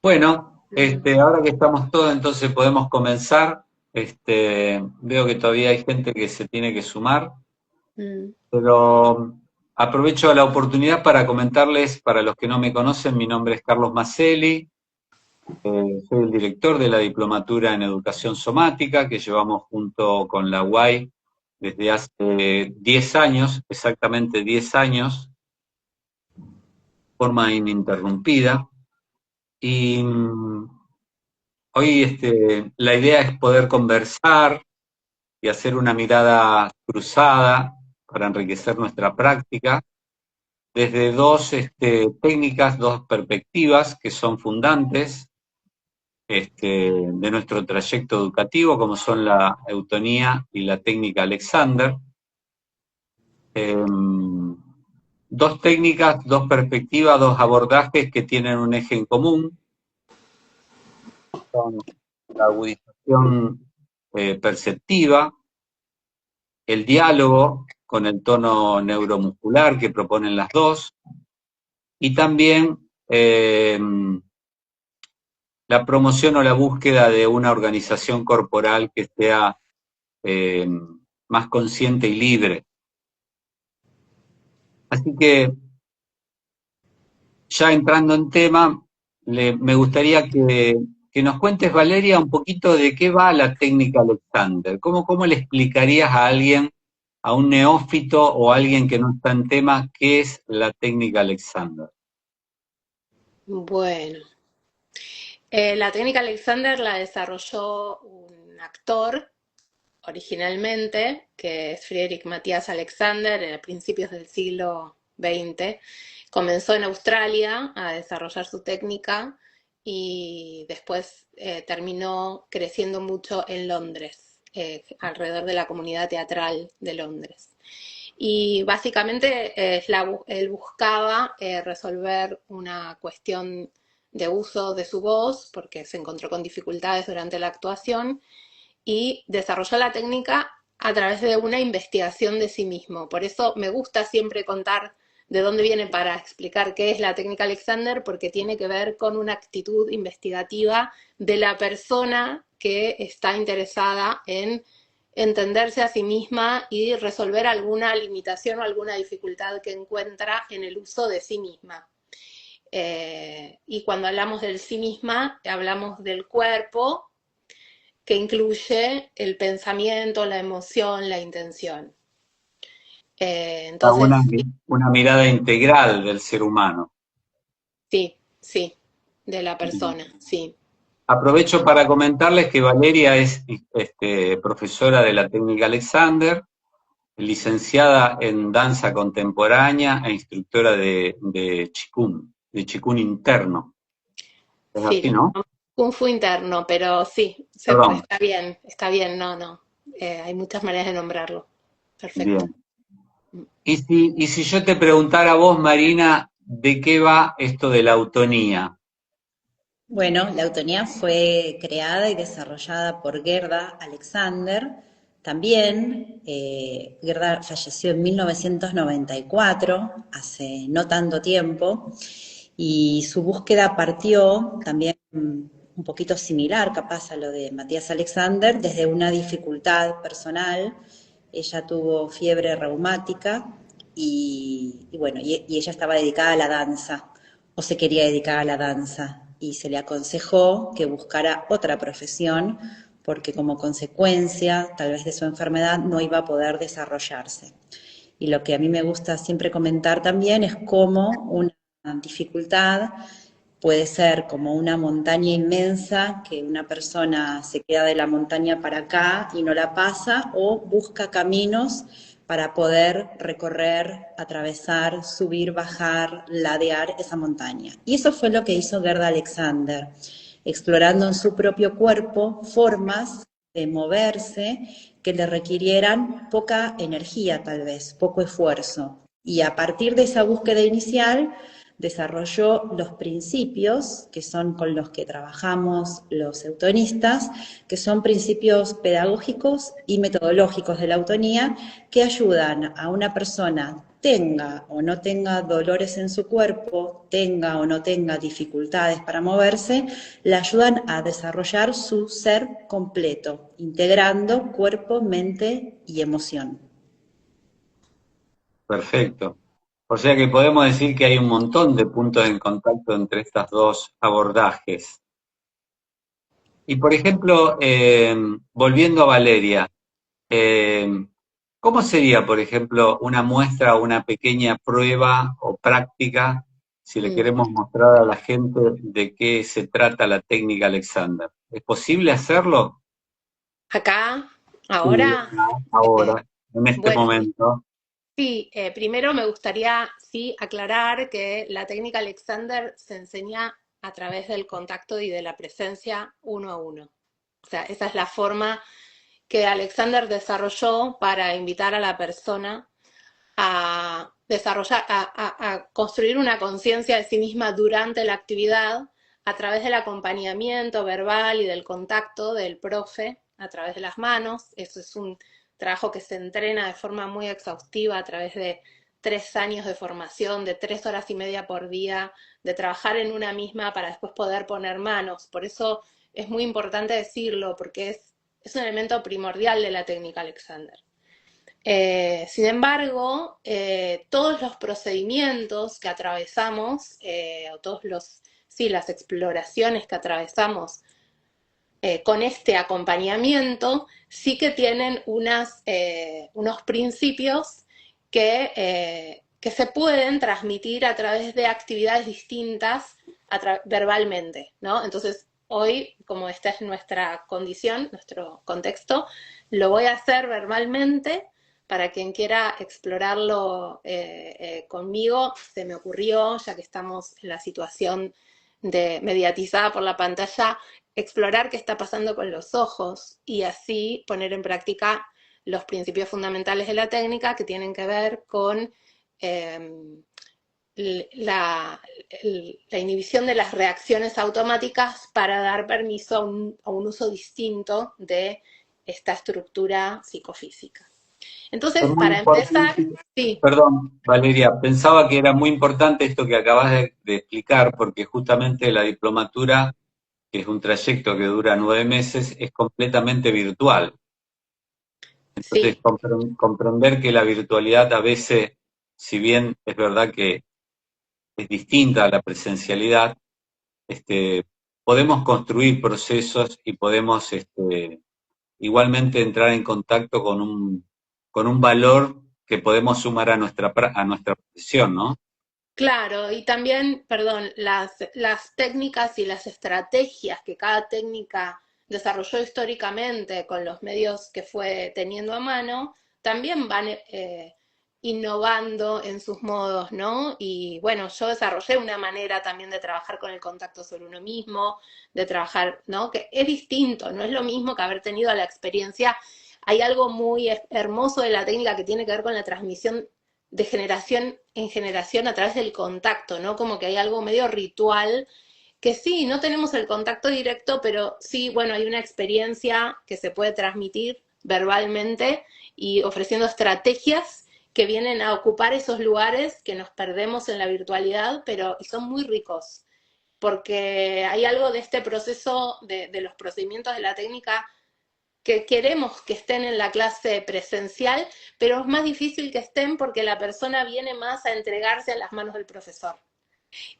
Bueno, ahora que estamos todos, entonces podemos comenzar. Veo que todavía hay gente que se tiene que sumar, Mm. pero aprovecho la oportunidad para comentarles, para los que no me conocen, mi nombre es Carlos Maselli, soy el director de la Diplomatura en Educación Somática, que llevamos junto con la UAI desde hace 10 años, exactamente 10 años, forma ininterrumpida. Y hoy la idea es poder conversar y hacer una mirada cruzada para enriquecer nuestra práctica desde dos técnicas, dos perspectivas que son fundantes de nuestro trayecto educativo, como son la eutonía y la técnica Alexander. Dos técnicas, dos perspectivas, dos abordajes que tienen un eje en común, son la agudización perceptiva, el diálogo con el tono neuromuscular que proponen las dos, y también la promoción o la búsqueda de una organización corporal que sea eh, más consciente y libre. Así que, ya entrando en tema, me gustaría que nos cuentes, Valeria, un poquito de qué va la técnica Alexander. ¿Cómo le explicarías a alguien, a un neófito o a alguien que no está en tema, qué es la técnica Alexander? Bueno, la técnica Alexander la desarrolló un actor originalmente, que es Friedrich Matthias Alexander, a principios del siglo XX. Comenzó en Australia a desarrollar su técnica y después terminó creciendo mucho en Londres, alrededor de la comunidad teatral de Londres. Y básicamente él buscaba resolver una cuestión de uso de su voz, porque se encontró con dificultades durante la actuación, y desarrolló la técnica a través de una investigación de sí mismo. Por eso me gusta siempre contar de dónde viene para explicar qué es la técnica Alexander, porque tiene que ver con una actitud investigativa de la persona que está interesada en entenderse a sí misma y resolver alguna limitación o alguna dificultad que encuentra en el uso de sí misma. Y cuando hablamos del sí misma, hablamos del cuerpo, que incluye el pensamiento, la emoción, la intención. Una, Entonces, una mirada integral del ser humano. sí, sí, de la persona, sí. Aprovecho para comentarles que Valeria es profesora de la técnica Alexander, licenciada en danza contemporánea e instructora de Qigong interno. Es Sí, así, le ¿no? llamamos Kung Fu interno, pero sí, Perdón. está bien, no, no. Hay muchas maneras de nombrarlo. Perfecto. Bien. Y si yo te preguntara a vos, Marina, ¿de qué va esto de la autonía? Bueno, la autonía fue creada y desarrollada por Gerda Alexander. También Gerda falleció en 1994, hace no tanto tiempo, y su búsqueda partió también un poquito similar, capaz, a lo de Matías Alexander, desde una dificultad personal. Ella tuvo fiebre reumática y ella estaba dedicada a la danza, o se quería dedicar a la danza, y se le aconsejó que buscara otra profesión porque como consecuencia tal vez de su enfermedad no iba a poder desarrollarse. Y lo que a mí me gusta siempre comentar también es cómo una dificultad puede ser como una montaña inmensa, que una persona se queda de la montaña para acá y no la pasa, o busca caminos para poder recorrer, atravesar, subir, bajar, ladear esa montaña. Y eso fue lo que hizo Gerda Alexander, explorando en su propio cuerpo formas de moverse que le requirieran poca energía, tal vez, poco esfuerzo. Y a partir de esa búsqueda inicial, desarrolló los principios que son con los que trabajamos los eutonistas, que son principios pedagógicos y metodológicos de la autonía, que ayudan a una persona tenga o no tenga dolores en su cuerpo, tenga o no tenga dificultades para moverse, la ayudan a desarrollar su ser completo, integrando cuerpo, mente y emoción. Perfecto. O sea que podemos decir que hay un montón de puntos en contacto entre estos dos abordajes. Y por ejemplo, volviendo a Valeria, eh, ¿cómo sería, por ejemplo, una muestra o una pequeña prueba o práctica si le Mm. queremos mostrar a la gente de qué se trata la técnica Alexander? ¿Es posible hacerlo? Acá, Sí, ahora, eh, ahora, en este bueno, momento. sí, primero me gustaría sí aclarar que la técnica Alexander se enseña a través del contacto y de la presencia uno a uno. O sea, esa es la forma que Alexander desarrolló para invitar a la persona a desarrollar, a construir una conciencia de sí misma durante la actividad a través del acompañamiento verbal y del contacto del profe a través de las manos. Eso es un trabajo que se entrena de forma muy exhaustiva a través de 3 años de formación, de 3 horas y media por día, de trabajar en una misma para después poder poner manos. Por eso es muy importante decirlo, porque es un elemento primordial de la técnica Alexander. Sin embargo, todos los procedimientos que atravesamos, o sí, las exploraciones que atravesamos con este acompañamiento, sí que tienen unos principios que se pueden transmitir a través de actividades distintas verbalmente, ¿no? Entonces, hoy, como esta es nuestra condición, nuestro contexto, lo voy a hacer verbalmente. Para quien quiera explorarlo conmigo, se me ocurrió, ya que estamos en la situación mediatizada por la pantalla, explorar qué está pasando con los ojos y así poner en práctica los principios fundamentales de la técnica que tienen que ver con eh, la, la, inhibición de las reacciones automáticas para dar permiso a un uso distinto de esta estructura psicofísica. Es Entonces, muy para empezar, importante, sí, perdón, Valeria, pensaba que era muy importante esto que acabas de explicar, porque justamente la diplomatura, que es un trayecto que dura 9 meses, es completamente virtual. Entonces, sí, comprender que la virtualidad a veces, si bien es verdad que es distinta a la presencialidad, este, podemos construir procesos y podemos igualmente entrar en contacto con un valor que podemos sumar a nuestra profesión, ¿no? claro, y también, perdón, las técnicas y las estrategias que cada técnica desarrolló históricamente con los medios que fue teniendo a mano, también van innovando en sus modos, ¿no? Y bueno, yo desarrollé una manera también de trabajar con el contacto sobre uno mismo, de trabajar, ¿no? Que es distinto, no es lo mismo que haber tenido la experiencia. Hay algo muy hermoso de la técnica que tiene que ver con la transmisión de generación en generación a través del contacto, ¿no? Como que hay algo medio ritual, que sí, no tenemos el contacto directo, pero sí, bueno, hay una experiencia que se puede transmitir verbalmente y ofreciendo estrategias que vienen a ocupar esos lugares que nos perdemos en la virtualidad, pero son muy ricos, porque hay algo de este proceso, de los procedimientos de la técnica que queremos que estén en la clase presencial, pero es más difícil que estén porque la persona viene más a entregarse a las manos del profesor.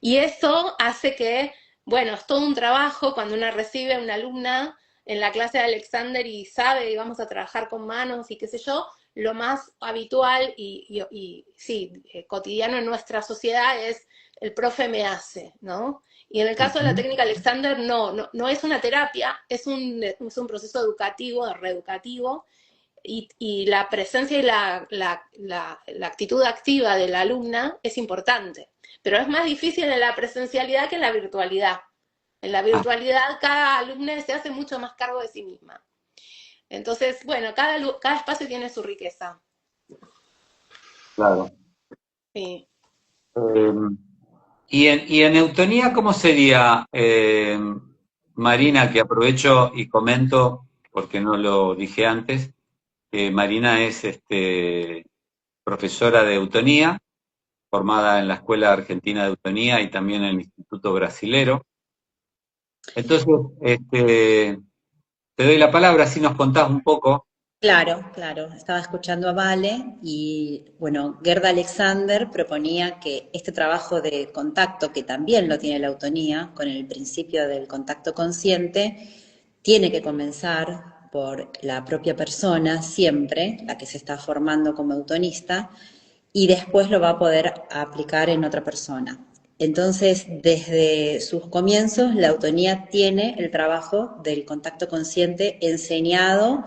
Y eso hace que, bueno, es todo un trabajo cuando uno recibe a una alumna en la clase de Alexander y sabe y vamos a trabajar con manos y qué sé yo, lo más habitual y sí, cotidiano en nuestra sociedad es el profe me hace, ¿no? Y en el caso de la Ujú. técnica Alexander, no es una terapia, es un proceso educativo, reeducativo, y la presencia y la actitud activa de la alumna es importante, pero es más difícil en la presencialidad que en la virtualidad. En la Ah, virtualidad cada alumna se hace mucho más cargo de sí misma. Entonces, bueno, cada espacio tiene su riqueza. claro. Sí. Eh, y en eutonía, ¿cómo sería, Marina, que aprovecho y comento, porque no lo dije antes, que Marina es profesora de eutonía, formada en la Escuela Argentina de Eutonía y también en el Instituto Brasilero. Entonces, te doy la palabra, así nos contás un poco. Claro, claro. Estaba escuchando a Vale y, bueno, Gerda Alexander proponía que este trabajo de contacto, que también lo tiene la autonía, con el principio del contacto consciente, tiene que comenzar por la propia persona, siempre, la que se está formando como eutonista, y después lo va a poder aplicar en otra persona. Entonces, desde sus comienzos, la autonía tiene el trabajo del contacto consciente enseñado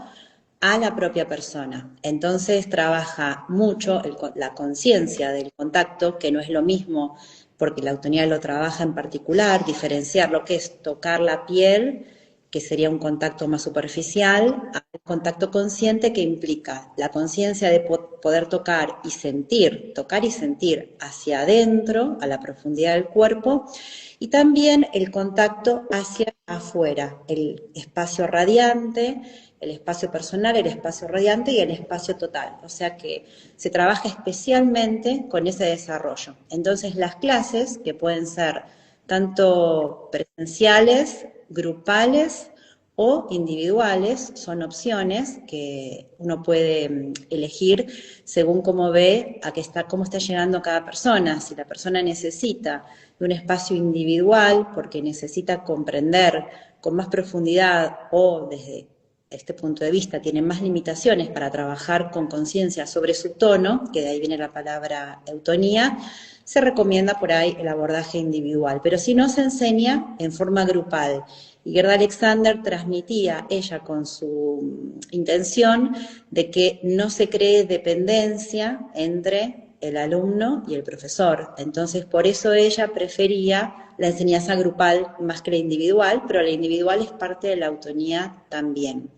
a la propia persona. Entonces trabaja mucho la conciencia del contacto, que no es lo mismo, porque la autonía lo trabaja en particular, diferenciar lo que es tocar la piel, que sería un contacto más superficial, al contacto consciente, que implica la conciencia de poder tocar y sentir hacia adentro, a la profundidad del cuerpo, y también el contacto hacia afuera, el espacio radiante, el espacio personal, el espacio radiante y el espacio total. O sea que se trabaja especialmente con ese desarrollo. Entonces las clases, que pueden ser tanto presenciales, grupales o individuales, son opciones que uno puede elegir según cómo ve cómo está llegando cada persona. Si la persona necesita de un espacio individual porque necesita comprender con más profundidad, o desde este punto de vista tiene más limitaciones para trabajar con conciencia sobre su tono, que de ahí viene la palabra eutonía, se recomienda por ahí el abordaje individual, pero si no, se enseña en forma grupal. Y Gerda Alexander transmitía, ella con su intención, de que no se cree dependencia entre el alumno y el profesor. Entonces, por eso ella prefería la enseñanza grupal más que la individual, pero la individual es parte de la autonía también.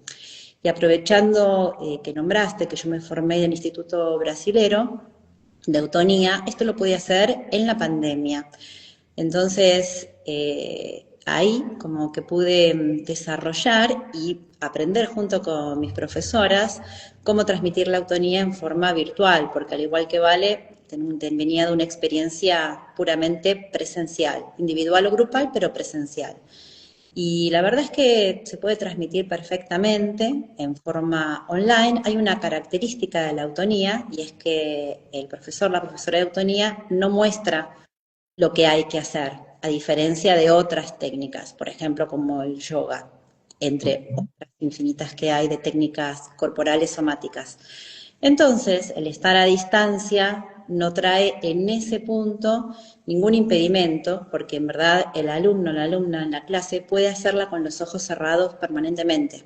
Y aprovechando que nombraste que yo me formé en el Instituto Brasilero de Autonía, esto lo pude hacer en la pandemia. Entonces, ahí como que pude desarrollar y aprender junto con mis profesoras cómo transmitir la autonía en forma virtual, porque al igual que Vale, venía de una experiencia puramente presencial, individual o grupal, pero presencial. Y la verdad es que se puede transmitir perfectamente en forma online. Hay una característica de la autonía, y es que el profesor, la profesora de autonía, no muestra lo que hay que hacer, a diferencia de otras técnicas, por ejemplo, como el yoga, entre otras infinitas que hay de técnicas corporales somáticas. Entonces, el estar a distancia no trae en ese punto ningún impedimento, porque en verdad el alumno, la alumna en la clase puede hacerla con los ojos cerrados permanentemente.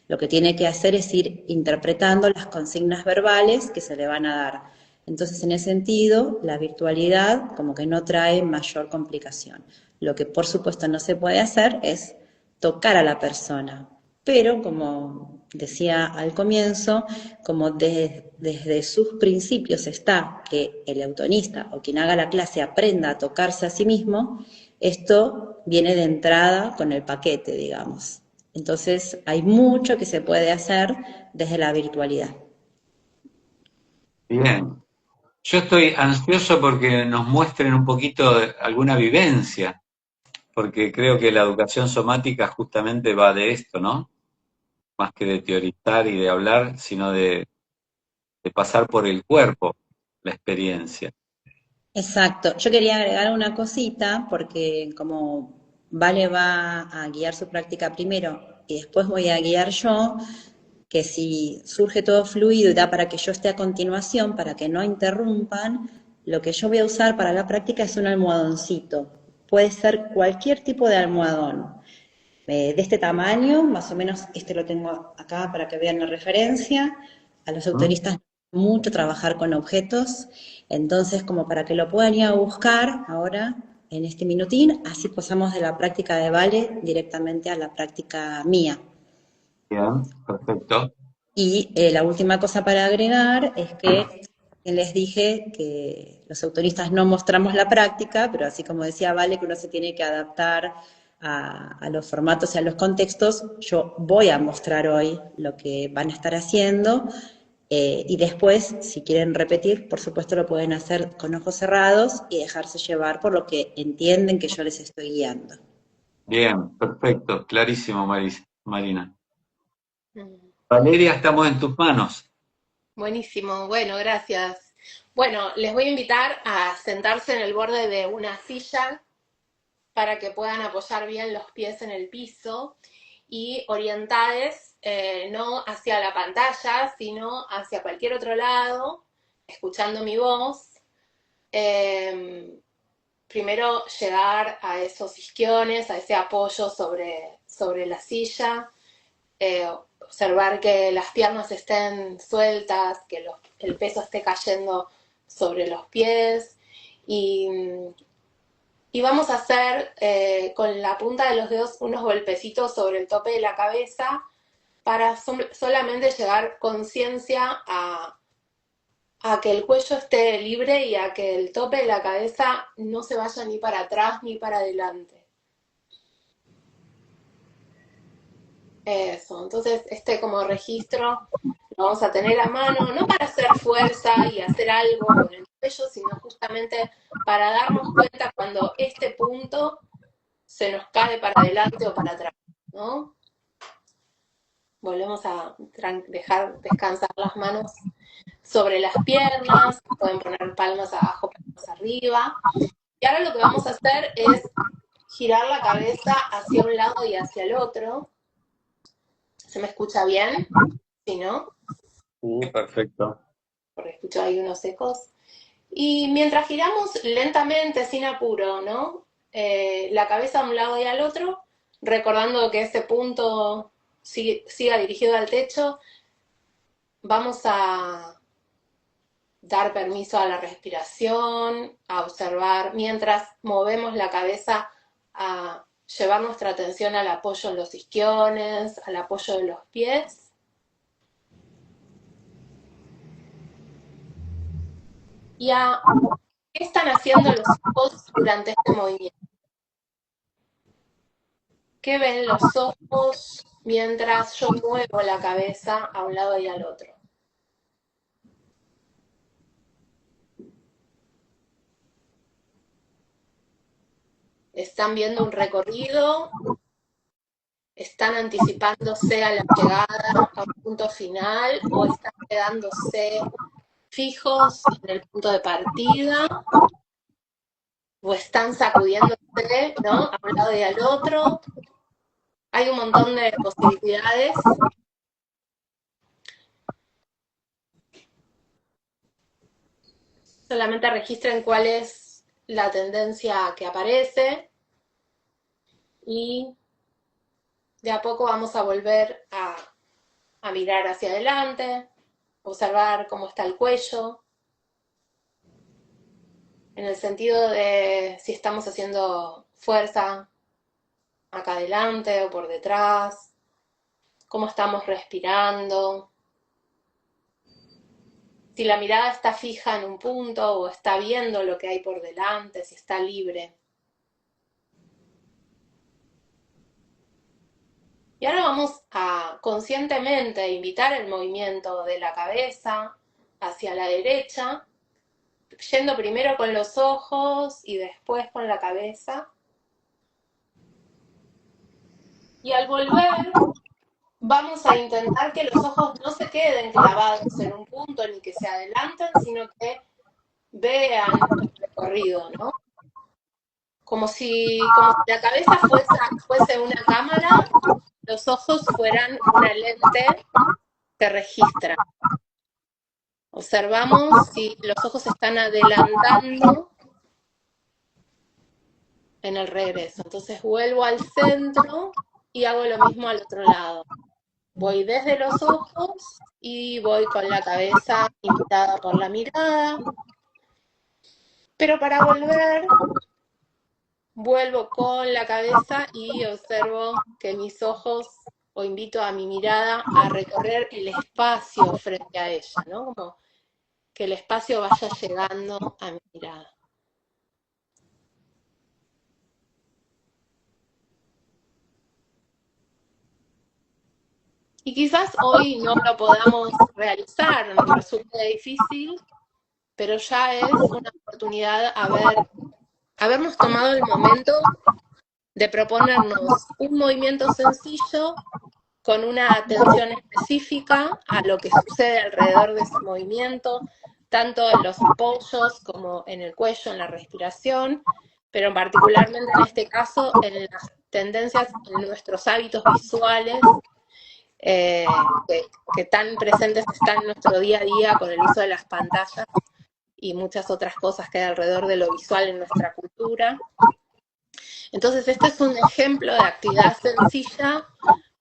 Lo que tiene que hacer es ir interpretando las consignas verbales que se le van a dar. Entonces, en ese sentido, la virtualidad como que no trae mayor complicación. Lo que por supuesto no se puede hacer es tocar a la persona, pero como decía al comienzo, como desde sus principios está que el eutonista o quien haga la clase aprenda a tocarse a sí mismo, esto viene de entrada con el paquete, digamos. Entonces hay mucho que se puede hacer desde la virtualidad. Bien. Yo estoy ansioso porque nos muestren un poquito alguna vivencia, porque creo que la educación somática justamente va de esto, ¿no? Más que de teorizar y de hablar, sino de pasar por el cuerpo la experiencia. Exacto. Yo quería agregar una cosita porque como Vale va a guiar su práctica primero y después voy a guiar yo, que si surge todo fluido y da para que yo esté a continuación, para que no interrumpan, lo que yo voy a usar para la práctica es un almohadoncito. Puede ser cualquier tipo de almohadón, de este tamaño, más o menos este lo tengo acá para que vean la referencia. A los ¿Mm? autoristas mucho trabajar con objetos, entonces como para que lo puedan ir a buscar ahora en este minutín, así pasamos de la práctica de Vale directamente a la práctica mía. Bien, perfecto. Y la última cosa para agregar es que les dije que los autoristas no mostramos la práctica, pero así como decía Vale, que uno se tiene que adaptar a los formatos y a los contextos, yo voy a mostrar hoy lo que van a estar haciendo Y después, si quieren repetir, por supuesto lo pueden hacer con ojos cerrados y dejarse llevar por lo que entienden que yo les estoy guiando. Bien, perfecto, clarísimo, Marina. Mm. Valeria, estamos en tus manos. Buenísimo, bueno, gracias. Bueno, les voy a invitar a sentarse en el borde de una silla para que puedan apoyar bien los pies en el piso y orientades no hacia la pantalla, sino hacia cualquier otro lado, escuchando mi voz. Primero llegar a esos isquiones, a ese apoyo sobre la silla, observar que las piernas estén sueltas, que el peso esté cayendo sobre los pies y, y vamos a hacer con la punta de los dedos unos golpecitos sobre el tope de la cabeza para solamente llevar conciencia a que el cuello esté libre y a que el tope de la cabeza no se vaya ni para atrás ni para adelante. Eso, entonces como registro lo vamos a tener a mano, no para hacer fuerza y hacer algo con el cuello, sino justamente para darnos cuenta cuando este punto se nos cae para adelante o para atrás, ¿no? Volvemos a dejar descansar las manos sobre las piernas, pueden poner palmas abajo, palmas arriba. Y ahora lo que vamos a hacer es girar la cabeza hacia un lado y hacia el otro. ¿Se me escucha bien? ¿Sí, no? Sí, perfecto. Porque escucho ahí unos ecos. Y mientras giramos lentamente, sin apuro, ¿no? La cabeza a un lado y al otro, recordando que ese punto siga dirigido al techo, vamos a dar permiso a la respiración, a observar mientras movemos la cabeza, a llevar nuestra atención al apoyo en los isquiones, al apoyo de los pies. Y a qué están haciendo los ojos durante este movimiento. ¿Qué ven los ojos mientras yo muevo la cabeza a un lado y al otro? ¿Están viendo un recorrido? ¿Están anticipándose a la llegada a un punto final o están quedándose fijos en el punto de partida? ¿O están sacudiéndose, ¿no? A un lado y al otro? Hay un montón de posibilidades. Solamente registren cuál es la tendencia que aparece y de a poco vamos a volver a mirar hacia adelante, observar cómo está el cuello, en el sentido de si estamos haciendo fuerza acá adelante o por detrás, cómo estamos respirando, si la mirada está fija en un punto o está viendo lo que hay por delante, si está libre. Y ahora vamos a conscientemente invitar el movimiento de la cabeza hacia la derecha, yendo primero con los ojos y después con la cabeza. Y al volver, vamos a intentar que los ojos no se queden clavados en un punto ni que se adelanten, sino que vean el recorrido, ¿no? Como si la cabeza fuese una cámara, los ojos fueran una lente que registra. Observamos si los ojos están adelantando en el regreso. Entonces vuelvo al centro y hago lo mismo al otro lado. Voy desde los ojos y voy con la cabeza invitada por la mirada. Pero para volver, vuelvo con la cabeza y observo que mis ojos, o invito a mi mirada a recorrer el espacio frente a ella, ¿no? Como que el espacio vaya llegando a mi mirada. Y quizás hoy no lo podamos realizar, nos resulte difícil, pero ya es una oportunidad habernos tomado el momento de proponernos un movimiento sencillo con una atención específica a lo que sucede alrededor de ese movimiento, tanto en los apoyos como en el cuello, en la respiración, pero particularmente en este caso en las tendencias, en nuestros hábitos visuales, que tan presentes están en nuestro día a día con el uso de las pantallas y muchas otras cosas que hay alrededor de lo visual en nuestra cultura. Entonces, este es un ejemplo de actividad sencilla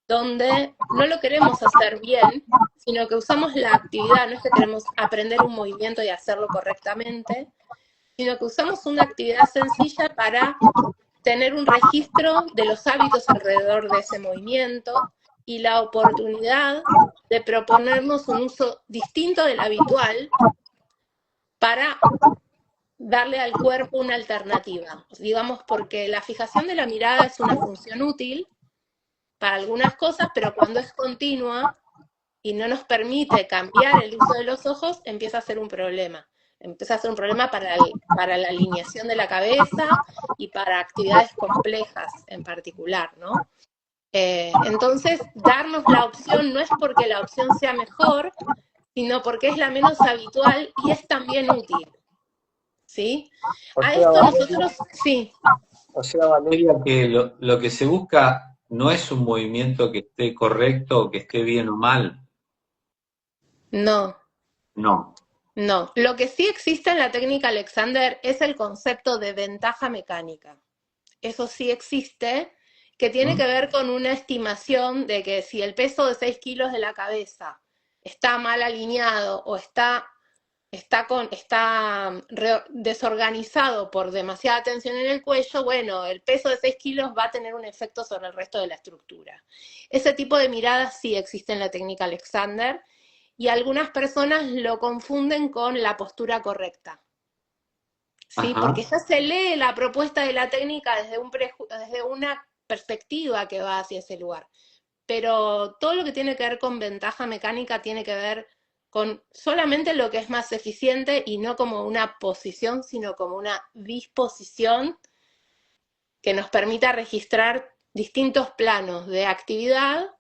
donde no lo queremos hacer bien, sino que usamos la actividad, no es que queremos aprender un movimiento y hacerlo correctamente, sino que usamos una actividad sencilla para tener un registro de los hábitos alrededor de ese movimiento y la oportunidad de proponernos un uso distinto del habitual para darle al cuerpo una alternativa, digamos, porque la fijación de la mirada es una función útil para algunas cosas, pero cuando es continua y no nos permite cambiar el uso de los ojos, empieza a ser un problema. Empieza a ser un problema para la alineación de la cabeza y para actividades complejas en particular, ¿no? Entonces, darnos la opción no es porque la opción sea mejor, sino porque es la menos habitual y es también útil, ¿sí? O A sea, esto Valeria, nosotros, sí, Valeria, que lo que se busca no es un movimiento que esté correcto o que esté bien o mal, no, no. no. Lo que sí existe en la técnica Alexander es el concepto de ventaja mecánica. Eso sí existe, que tiene ¿Mm? que ver con una estimación de que si el peso de 6 kilos de la cabeza está mal alineado o está desorganizado por demasiada tensión en el cuello, bueno, el peso de 6 kilos va a tener un efecto sobre el resto de la estructura. Ese tipo de miradas sí existe en la técnica Alexander y algunas personas lo confunden con la postura correcta. ¿Sí? Ajá. Porque ya se lee la propuesta de la técnica desde una perspectiva que va hacia ese lugar. Pero todo lo que tiene que ver con ventaja mecánica tiene que ver con solamente lo que es más eficiente y no como una posición, sino como una disposición que nos permita registrar distintos planos de actividad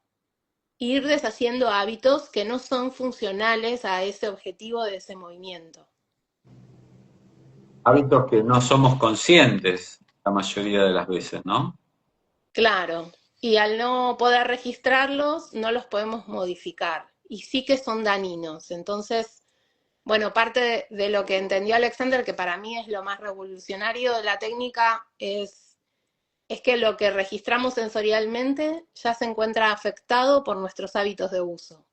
e ir deshaciendo hábitos que no son funcionales a ese objetivo de ese movimiento. Hábitos que no somos conscientes la mayoría de las veces, ¿no? Claro, y al no poder registrarlos, no los podemos modificar. Y sí que son dañinos. Entonces, bueno, parte de lo que entendió Alexander, que para mí es lo más revolucionario de la técnica, es que lo que registramos sensorialmente ya se encuentra afectado por nuestros hábitos de uso.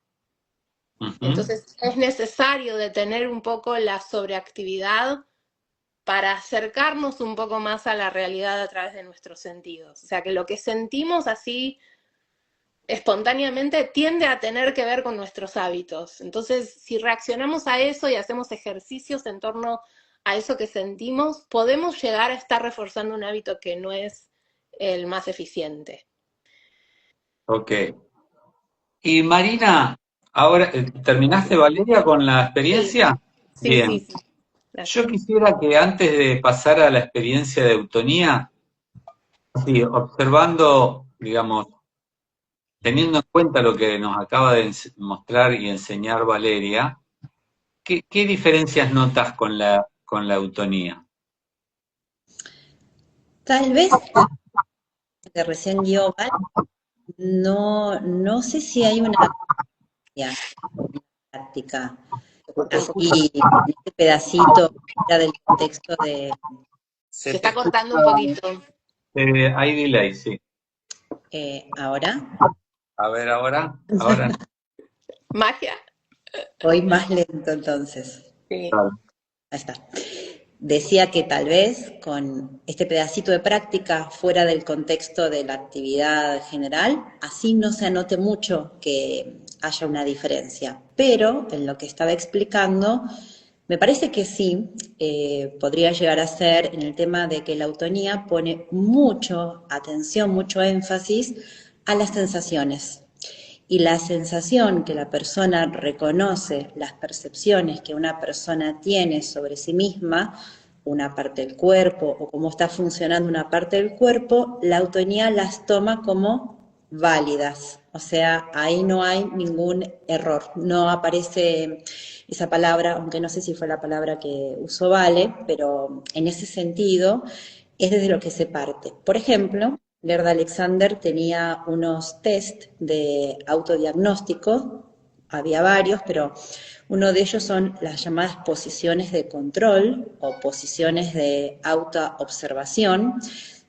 Ujú. Entonces, es necesario detener un poco la sobreactividad para acercarnos un poco más a la realidad a través de nuestros sentidos. O sea, que lo que sentimos así espontáneamente tiende a tener que ver con nuestros hábitos. Entonces, si reaccionamos a eso y hacemos ejercicios en torno a eso que sentimos, podemos llegar a estar reforzando un hábito que no es el más eficiente. Ok. Y Marina, ahora, ¿terminaste, Valeria, con la Sí, experiencia? sí, sí, Bien. sí. Yo Gracias. quisiera que antes de pasar a la experiencia de eutonía, sí, observando, digamos, teniendo en cuenta lo que nos acaba de mostrar y enseñar Valeria, ¿qué diferencias notas con la eutonía? Tal vez que recién dio Val, no sé si hay una práctica así, este pedacito fuera del contexto de Se Se te está escucha, cortando un poquito. hay delay, sí. ahora. A ver ahora, ahora no. ¿Magia? Voy más lento entonces. Sí. Claro. Ahí está. Decía que tal vez con este pedacito de práctica fuera del contexto de la actividad general, así no se anote mucho que haya una diferencia. Pero en lo que estaba explicando, me parece que sí, podría llegar a ser en el tema de que la autonía pone mucho atención, mucho énfasis a las sensaciones. Y la sensación que la persona reconoce, las percepciones que una persona tiene sobre sí misma, una parte del cuerpo o cómo está funcionando una parte del cuerpo, la autonomía las toma como válidas. O sea, ahí no hay ningún error. No aparece esa palabra, aunque no sé si fue la palabra que usó Vale, pero en ese sentido es desde lo que se parte. Por ejemplo, Lerda Alexander tenía unos test de autodiagnóstico, había varios, pero uno de ellos son las llamadas posiciones de control o posiciones de autoobservación,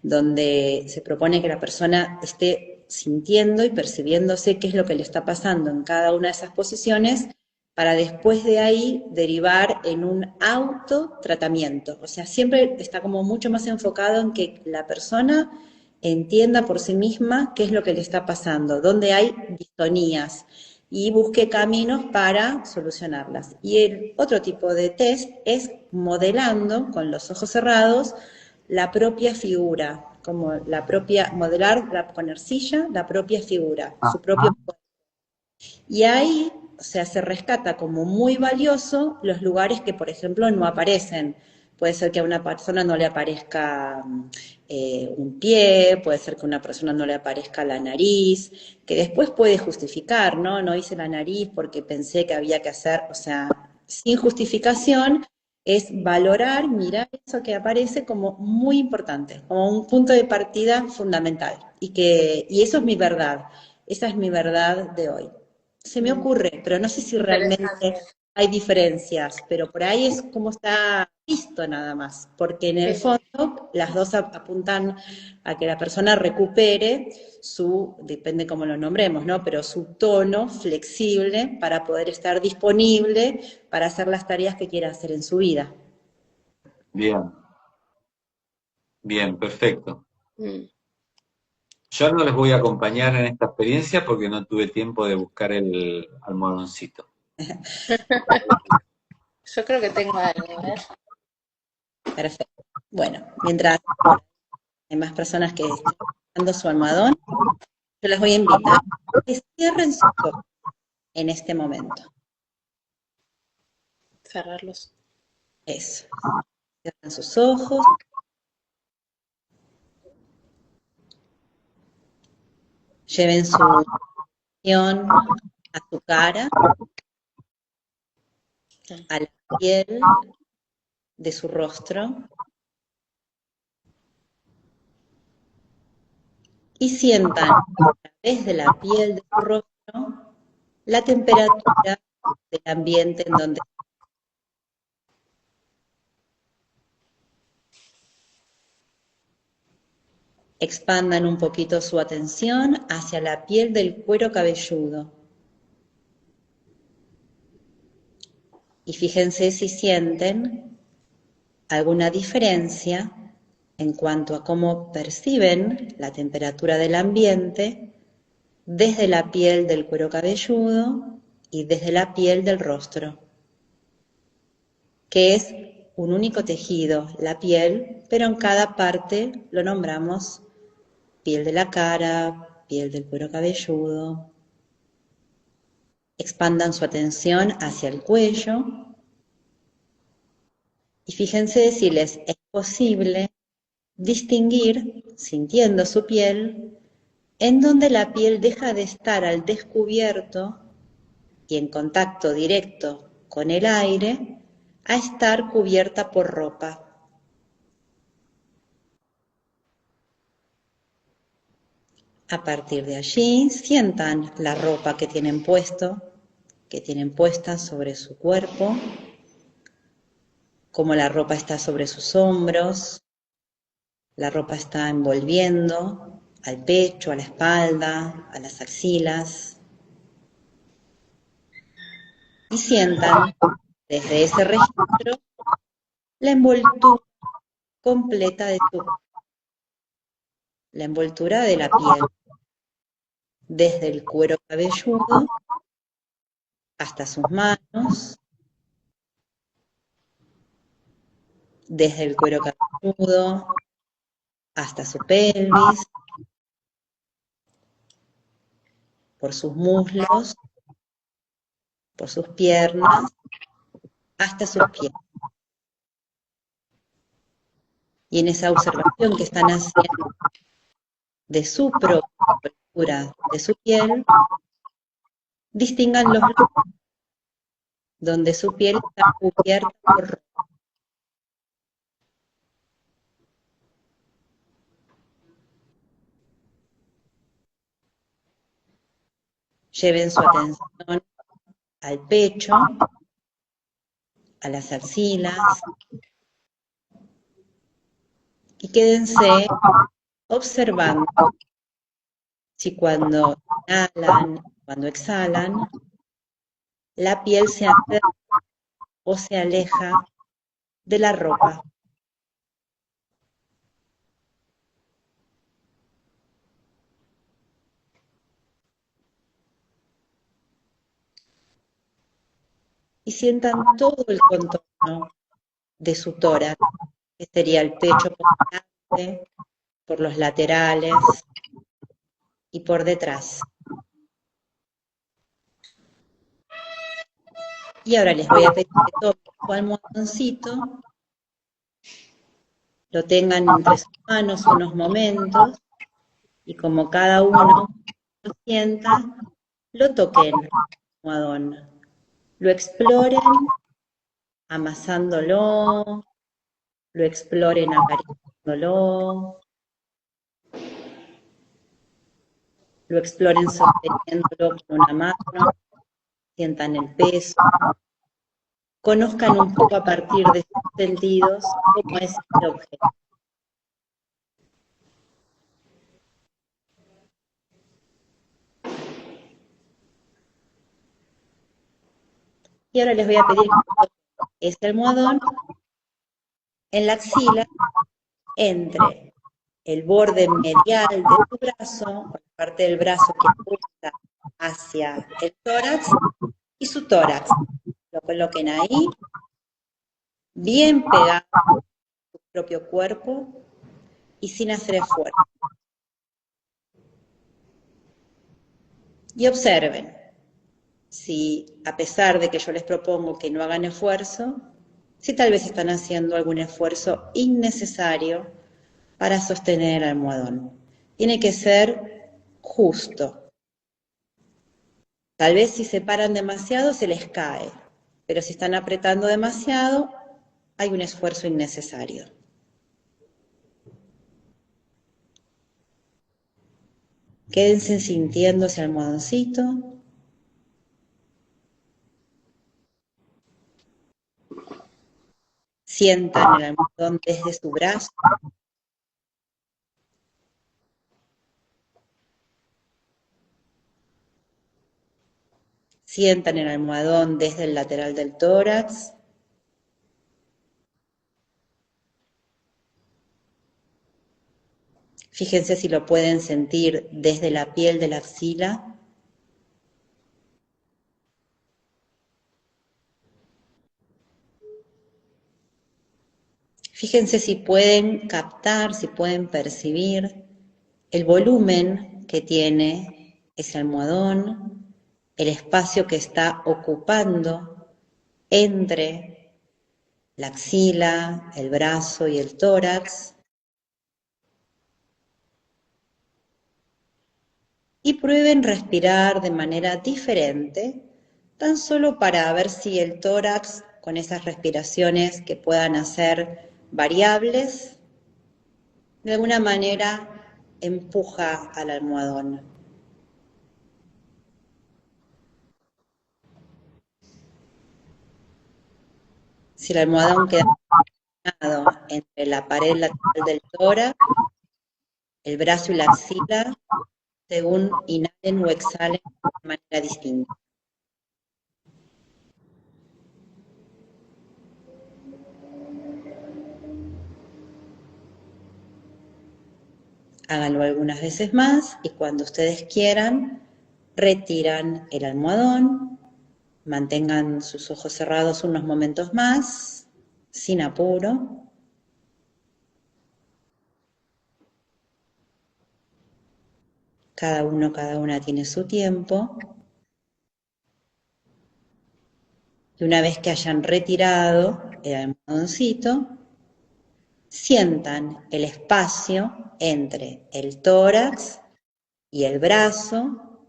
donde se propone que la persona esté sintiendo y percibiéndose qué es lo que le está pasando en cada una de esas posiciones para después de ahí derivar en un autotratamiento. O sea, siempre está como mucho más enfocado en que la persona entienda por sí misma qué es lo que le está pasando, dónde hay distonías y busque caminos para solucionarlas. Y el otro tipo de test es modelando con los ojos cerrados la propia figura, como la propia, modelar con arcilla la propia figura, su propio cuerpo. Y ahí, o sea, se rescata como muy valioso los lugares que, por ejemplo, no aparecen. Puede ser que a una persona no le aparezca un pie, puede ser que a una persona no le aparezca la nariz, que después puede justificar, ¿no? No hice la nariz porque pensé que había que hacer, o sea, sin justificación, es valorar, mirar eso que aparece como muy importante, como un punto de partida fundamental. Y eso es mi verdad, esa es mi verdad de hoy. Se me ocurre, pero no sé si realmente Interesante. hay diferencias, pero por ahí es como está visto nada más, porque en el Sí. fondo las dos apuntan a que la persona recupere su, depende cómo lo nombremos, ¿no? Pero su tono flexible para poder estar disponible para hacer las tareas que quiera hacer en su vida. Bien, bien, perfecto. Mm. Yo no les voy a acompañar en esta experiencia porque no tuve tiempo de buscar el almohadoncito. Yo creo que tengo algo, a ver. Perfecto. Bueno, mientras hay más personas que están buscando su almohadón, yo las voy a invitar a que cierren sus ojos en este momento. Cerrarlos. Eso. Cierren sus ojos, lleven su atención a su cara, a la piel de su rostro y sientan a través de la piel de su rostro la temperatura del ambiente en donde expandan un poquito su atención hacia la piel del cuero cabelludo. Y fíjense si sienten alguna diferencia en cuanto a cómo perciben la temperatura del ambiente desde la piel del cuero cabelludo y desde la piel del rostro, que es un único tejido, la piel, pero en cada parte lo nombramos piel de la cara, piel del cuero cabelludo. Expandan su atención hacia el cuello y fíjense si les es posible distinguir, sintiendo su piel, en donde la piel deja de estar al descubierto y en contacto directo con el aire, a estar cubierta por ropa. A partir de allí, sientan la ropa que tienen puesta sobre su cuerpo, cómo la ropa está sobre sus hombros, la ropa está envolviendo al pecho, a la espalda, a las axilas, y sientan desde ese registro la envoltura completa de la envoltura de la piel, desde el cuero cabelludo hasta sus manos, desde el cuero cabelludo hasta su pelvis, por sus muslos, por sus piernas, hasta sus pies. Y en esa observación que están haciendo de su propia textura, de su piel, distingan los lugares donde su piel está cubierta por ropa. Lleven su atención al pecho, a las axilas, y quédense observando si cuando inhalan, cuando exhalan, la piel se acerca o se aleja de la ropa. Y sientan todo el contorno de su tórax, que sería el pecho por delante, por los laterales y por detrás. Y ahora les voy a pedir que tomen su almohadoncito, lo tengan entre sus manos unos momentos, y como cada uno lo sienta, lo toquen el almohadón, lo exploren amasándolo, lo exploren acariciándolo, lo exploren sosteniéndolo con una mano, sientan el peso, conozcan un poco a partir de sus sentidos cómo es el objeto. Y ahora les voy a pedir que toquen este almohadón en la axila entre el borde medial de su brazo, o la parte del brazo que apunta hacia el tórax, y su tórax. Lo coloquen ahí, bien pegado a su propio cuerpo y sin hacer esfuerzo. Y observen si, a pesar de que yo les propongo que no hagan esfuerzo, si tal vez están haciendo algún esfuerzo innecesario para sostener el almohadón. Tiene que ser justo. Tal vez si se paran demasiado se les cae, pero si están apretando demasiado, hay un esfuerzo innecesario. Quédense sintiendo ese almohadoncito. Sientan el almohadón desde su brazo. Sientan el almohadón desde el lateral del tórax. Fíjense si lo pueden sentir desde la piel de la axila. Fíjense si pueden captar, si pueden percibir el volumen que tiene ese almohadón, el espacio que está ocupando entre la axila, el brazo y el tórax. Y prueben respirar de manera diferente, tan solo para ver si el tórax, con esas respiraciones que puedan hacer variables, de alguna manera empuja al almohadón. Si el almohadón queda entre la pared lateral del tórax, el brazo y la axila, según inhalen o exhalen de manera distinta. Háganlo algunas veces más y cuando ustedes quieran, retiran el almohadón, mantengan sus ojos cerrados unos momentos más, sin apuro. cada uno, cada una tiene su tiempo. Y una vez que hayan retirado el almohadoncito, sientan el espacio entre el tórax y el brazo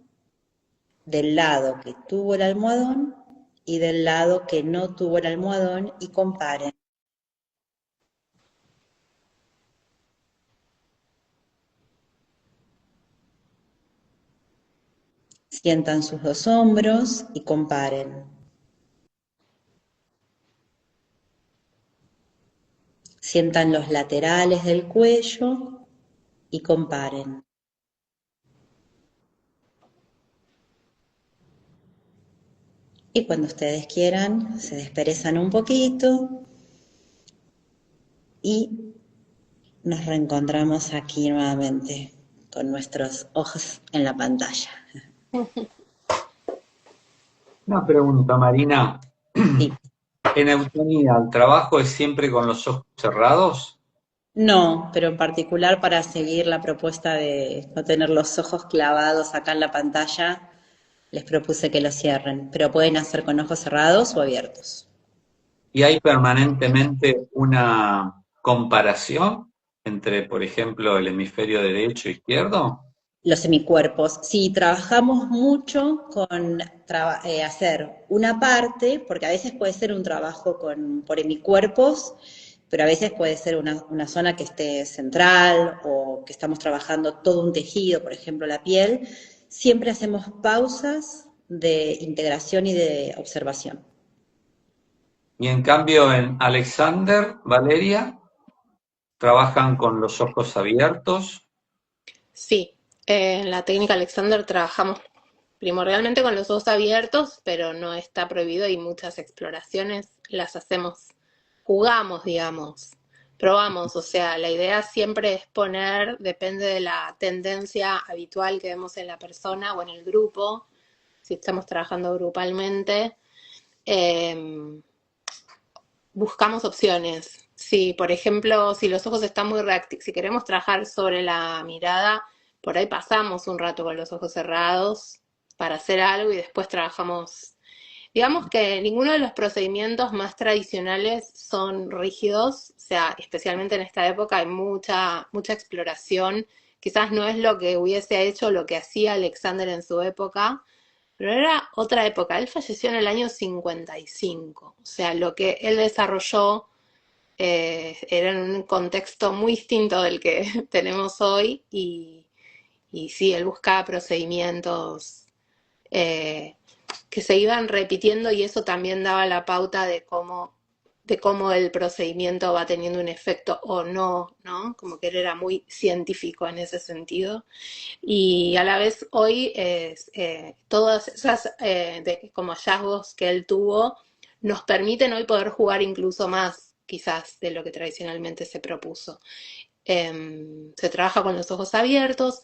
del lado que tuvo el almohadón y del lado que no tuvo el almohadón y comparen. Sientan sus dos hombros y comparen. Sientan los laterales del cuello y comparen. Y cuando ustedes quieran, se desperezan un poquito y nos reencontramos aquí nuevamente con nuestros ojos en la pantalla. Una pregunta, Marina. Sí. ¿En eutonía el trabajo es siempre con los ojos cerrados? No, pero en particular para seguir la propuesta de no tener los ojos clavados acá en la pantalla, les propuse que lo cierren, pero pueden hacer con ojos cerrados o abiertos. ¿Y hay permanentemente una comparación entre, por ejemplo, el hemisferio derecho e izquierdo? Los semicuerpos, sí, trabajamos mucho con hacer una parte, porque a veces puede ser un trabajo por hemicuerpos, pero a veces puede ser una zona que esté central o que estamos trabajando todo un tejido, por ejemplo la piel. Siempre hacemos pausas de integración y de observación. Y en cambio en Alexander, Valeria, trabajan con los ojos abiertos. Sí, en la técnica Alexander trabajamos primordialmente con los ojos abiertos, pero no está prohibido y muchas exploraciones las hacemos, jugamos, digamos, probamos, o sea, la idea siempre es poner, depende de la tendencia habitual que vemos en la persona o en el grupo, si estamos trabajando grupalmente, buscamos opciones. Si, por ejemplo, si los ojos están muy reactivos, si queremos trabajar sobre la mirada, por ahí pasamos un rato con los ojos cerrados para hacer algo y después trabajamos. Digamos que ninguno de los procedimientos más tradicionales son rígidos, o sea, especialmente en esta época hay mucha exploración. Quizás no es lo que hubiese hecho, lo que hacía Alexander en su época, pero era otra época. Él falleció en el año 55, o sea, lo que él desarrolló era en un contexto muy distinto del que tenemos hoy y sí, él buscaba procedimientos eh, que se iban repitiendo y eso también daba la pauta de cómo el procedimiento va teniendo un efecto o no, ¿no? Como que él era muy científico en ese sentido. Y a la vez hoy todas esas como hallazgos que él tuvo nos permiten hoy poder jugar incluso más quizás de lo que tradicionalmente se propuso. Se trabaja con los ojos abiertos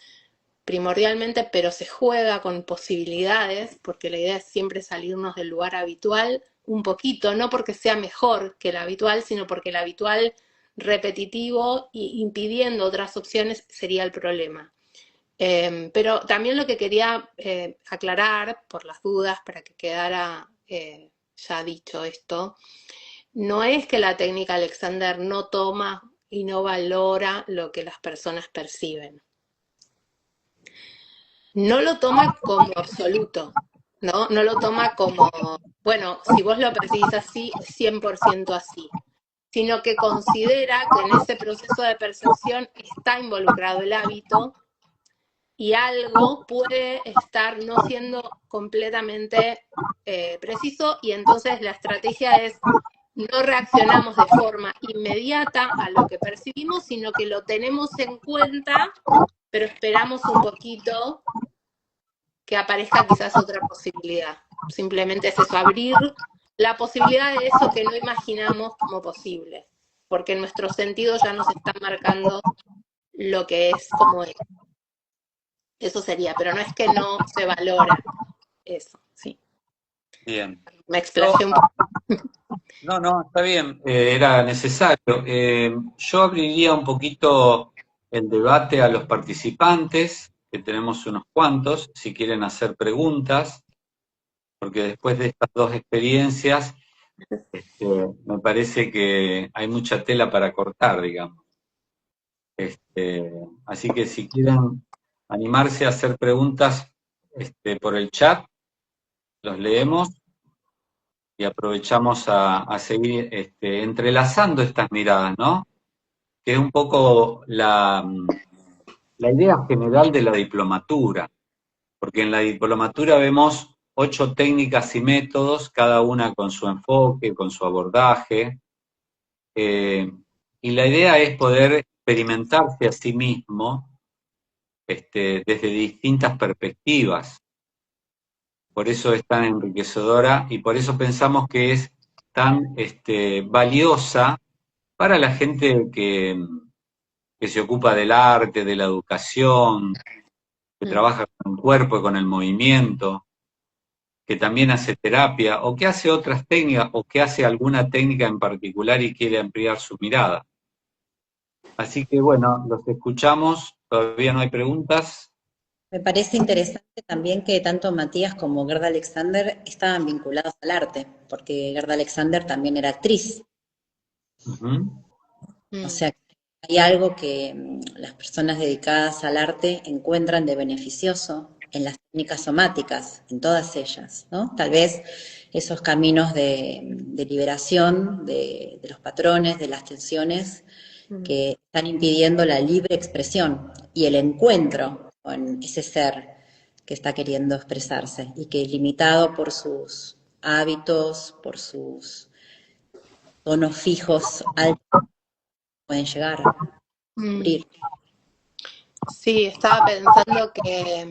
primordialmente, pero se juega con posibilidades, porque la idea es siempre salirnos del lugar habitual un poquito, no porque sea mejor que el habitual, sino porque el habitual repetitivo y impidiendo otras opciones sería el problema. Pero también lo que quería aclarar, por las dudas, para que quedara ya dicho esto, no es que la técnica Alexander no toma y no valora lo que las personas perciben. No lo toma como absoluto, ¿no? No lo toma como, bueno, si vos lo percibís así, es 100% así, sino que considera que en ese proceso de percepción está involucrado el hábito y algo puede estar no siendo completamente preciso y entonces la estrategia es no reaccionamos de forma inmediata a lo que percibimos, sino que lo tenemos en cuenta, pero esperamos un poquito que aparezca quizás otra posibilidad. Simplemente es eso, abrir la posibilidad de eso que no imaginamos como posible, porque nuestros sentidos ya nos están marcando lo que es como es. Eso sería, pero no es que no se valora eso, sí. Bien. Me explayé un poco. No, está bien, era necesario. Yo abriría un poquito el debate a los participantes que tenemos unos cuantos, si quieren hacer preguntas, porque después de estas dos experiencias, me parece que hay mucha tela para cortar, digamos. Así que si quieren animarse a hacer preguntas por el chat, los leemos y aprovechamos a seguir entrelazando estas miradas, ¿no? Que es un poco la idea general de la diplomatura, porque en la diplomatura vemos 8 técnicas y métodos, cada una con su enfoque, con su abordaje, y la idea es poder experimentarse a sí mismo desde distintas perspectivas. Por eso es tan enriquecedora y por eso pensamos que es tan valiosa para la gente que se ocupa del arte, de la educación, que trabaja con el cuerpo y con el movimiento, que también hace terapia, o que hace otras técnicas, o que hace alguna técnica en particular y quiere ampliar su mirada. Así que bueno, los escuchamos, todavía no hay preguntas. Me parece interesante también que tanto Matías como Gerda Alexander estaban vinculados al arte, porque Gerda Alexander también era actriz. O sea, hay algo que las personas dedicadas al arte encuentran de beneficioso en las técnicas somáticas, en todas ellas, ¿no? Tal vez esos caminos de liberación de los patrones, de las tensiones que están impidiendo la libre expresión y el encuentro con ese ser que está queriendo expresarse y que limitado por sus hábitos, por sus tonos fijos altos, pueden llegar a abrir. Sí, estaba pensando que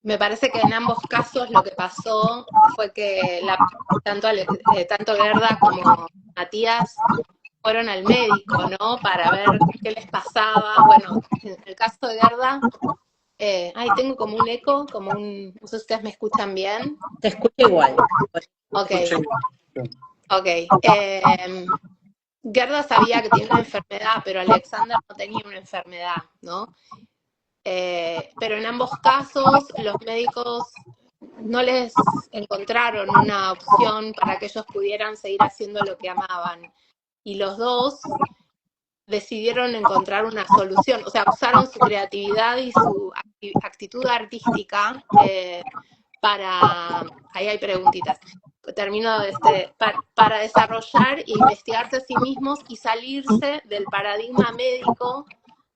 me parece que en ambos casos lo que pasó fue que tanto Gerda como Matías fueron al médico, ¿no? Para ver qué les pasaba. Bueno, en el caso de Gerda, tengo como un eco, no sé si ustedes me escuchan bien. Te escucho igual. Ok. Gerda sabía que tenía una enfermedad, pero Alexander no tenía una enfermedad, ¿no? Pero en ambos casos los médicos no les encontraron una opción para que ellos pudieran seguir haciendo lo que amaban. Y los dos decidieron encontrar una solución, o sea, usaron su creatividad y su actitud artística ahí hay preguntitas, termino para desarrollar e investigarse a sí mismos y salirse del paradigma médico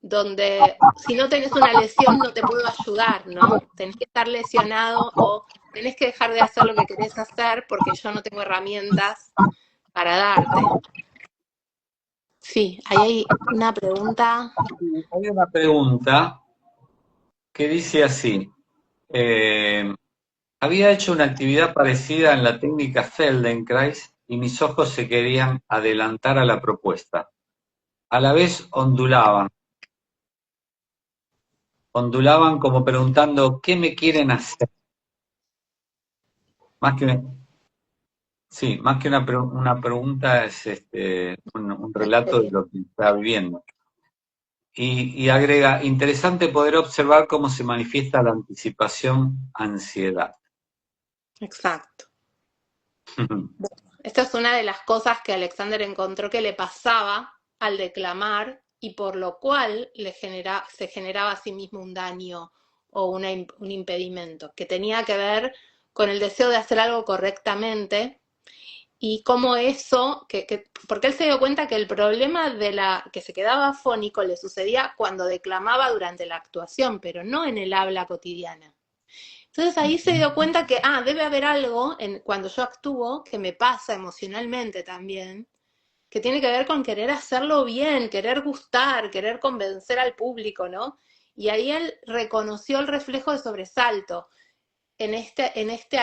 donde si no tenés una lesión no te puedo ayudar, ¿no? Tenés que estar lesionado o tenés que dejar de hacer lo que querés hacer porque yo no tengo herramientas para darte. Sí, ahí hay una pregunta. Hay una pregunta que dice así. Había hecho una actividad parecida en la técnica Feldenkrais y mis ojos se querían adelantar a la propuesta. A la vez ondulaban como preguntando, ¿qué me quieren hacer? Más que una pregunta es un relato de lo que está viviendo. Y agrega, interesante poder observar cómo se manifiesta la anticipación, ansiedad. Exacto. Esta es una de las cosas que Alexander encontró que le pasaba al declamar y por lo cual se generaba a sí mismo un daño o un impedimento, que tenía que ver con el deseo de hacer algo correctamente y cómo eso, porque él se dio cuenta que el problema que se quedaba afónico le sucedía cuando declamaba durante la actuación, pero no en el habla cotidiana. Entonces ahí se dio cuenta que, debe haber algo cuando yo actúo que me pasa emocionalmente también, que tiene que ver con querer hacerlo bien, querer gustar, querer convencer al público, ¿no? Y ahí él reconoció el reflejo de sobresalto en este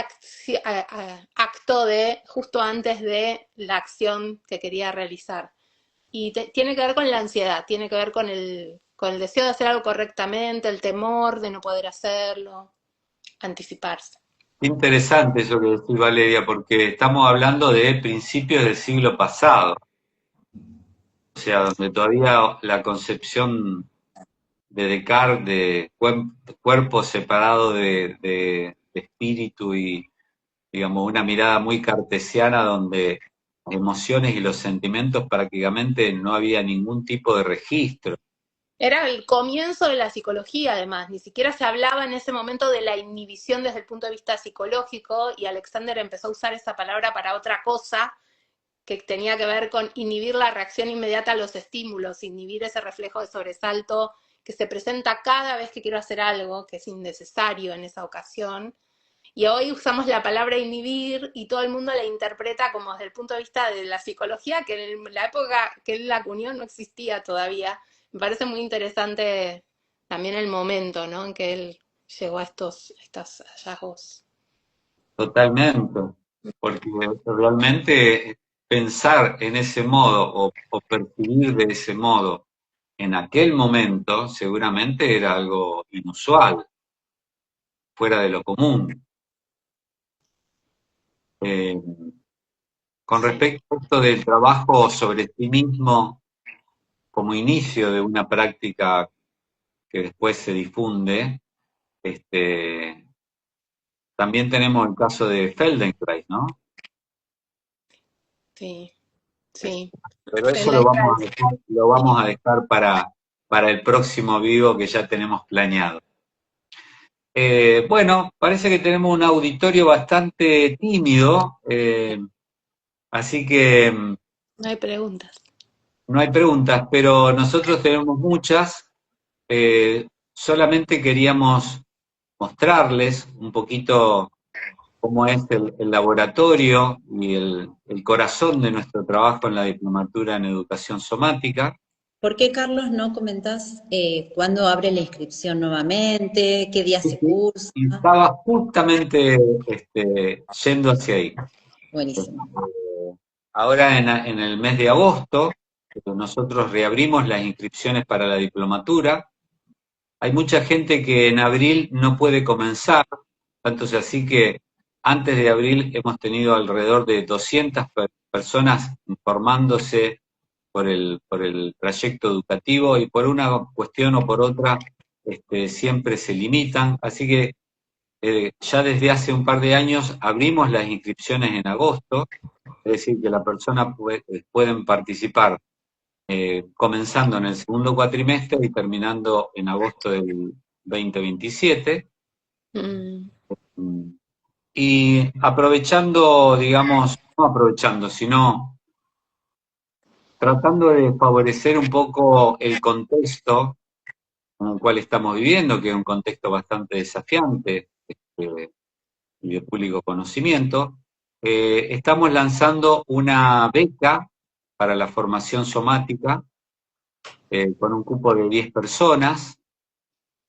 acto de justo antes de la acción que quería realizar. Y tiene que ver con la ansiedad, tiene que ver con el deseo de hacer algo correctamente, el temor de no poder hacerlo, anticiparse. Interesante eso que decís, Valeria, porque estamos hablando de principios del siglo pasado. O sea, donde todavía la concepción Descartes, de cuerpo separado de espíritu y, digamos, una mirada muy cartesiana donde las emociones y los sentimientos prácticamente no había ningún tipo de registro. Era el comienzo de la psicología, además. Ni siquiera se hablaba en ese momento de la inhibición desde el punto de vista psicológico, y Alexander empezó a usar esa palabra para otra cosa que tenía que ver con inhibir la reacción inmediata a los estímulos, inhibir ese reflejo de sobresalto que se presenta cada vez que quiero hacer algo, que es innecesario en esa ocasión. Y hoy usamos la palabra inhibir y todo el mundo la interpreta como desde el punto de vista de la psicología, que en la época que él la acuñó no existía todavía. Me parece muy interesante también el momento, ¿no?, en que él llegó a estos hallazgos. Totalmente, porque realmente pensar en ese modo o percibir de ese modo en aquel momento seguramente era algo inusual, fuera de lo común. Con Sí. respecto a esto del trabajo sobre sí mismo como inicio de una práctica que después se difunde, también tenemos el caso de Feldenkrais, ¿no? Sí, sí. Pero eso Feldenkrais. lo vamos a dejar para el próximo vivo que ya tenemos planeado. Bueno, parece que tenemos un auditorio bastante tímido, así que No hay preguntas. no hay preguntas, pero nosotros tenemos muchas. Solamente queríamos mostrarles un poquito cómo es el laboratorio y el corazón de nuestro trabajo en la diplomatura en educación somática. ¿Por qué, Carlos, no comentás cuándo abre la inscripción nuevamente, qué día se cursa? Y estaba justamente yendo hacia ahí. Buenísimo. Ahora en el mes de agosto, nosotros reabrimos las inscripciones para la diplomatura. Hay mucha gente que en abril no puede comenzar, tanto es así que antes de abril hemos tenido alrededor de 200 personas formándose por el trayecto educativo y por una cuestión o por otra siempre se limitan. Así que ya desde hace un par de años abrimos las inscripciones en agosto, es decir, que las personas pueden participar comenzando en el segundo cuatrimestre y terminando en agosto del 2027. Y aprovechando, digamos, no aprovechando, sino tratando de favorecer un poco el contexto en el cual estamos viviendo, que es un contexto bastante desafiante y de público conocimiento, estamos lanzando una beca para la formación somática con un cupo de 10 personas,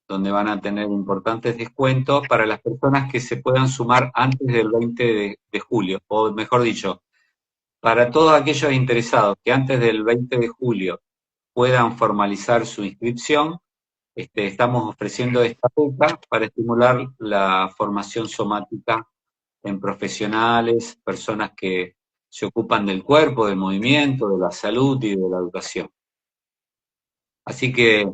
donde van a tener importantes descuentos para las personas que se puedan sumar antes del 20 de julio, o mejor dicho, para todos aquellos interesados que antes del 20 de julio puedan formalizar su inscripción, estamos ofreciendo esta beca para estimular la formación somática en profesionales, personas que se ocupan del cuerpo, del movimiento, de la salud y de la educación. Así que